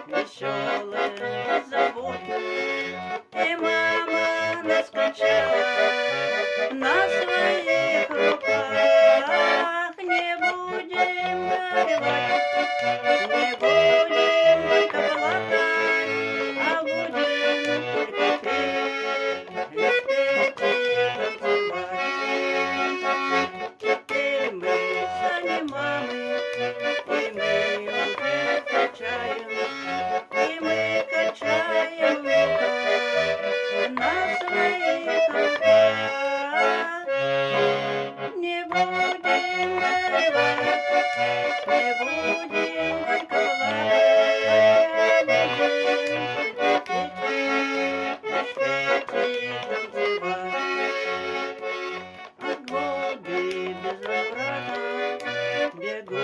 веселое, беззаботное, и мама нас качала на своих руках. Не будем горевать, не будем только плакать, а будем только петь, лишь петь и танцевать. Теперь мы сами мамы, и мы уже качаем, и мы качаем внука на своих руках. Не будем горевать, не будем только плакать, будем только петь, лишь петь и танцевать. А годы без возврата бегут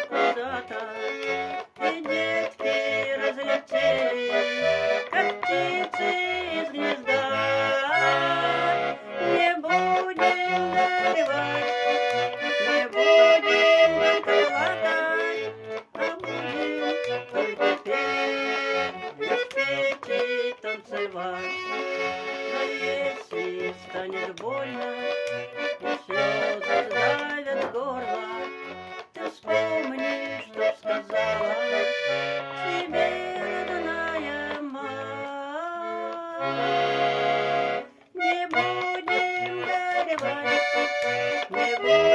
куда-то, и детки разлетелись, как птицы из гнезда. Не будем горевать, не будем только плакать, а будем только петь, лишь петь и танцевать. Но если станет больно и слезы сдавят горло, ты вспомни, что сказала тебе родная мать. Не будем горевать, не будем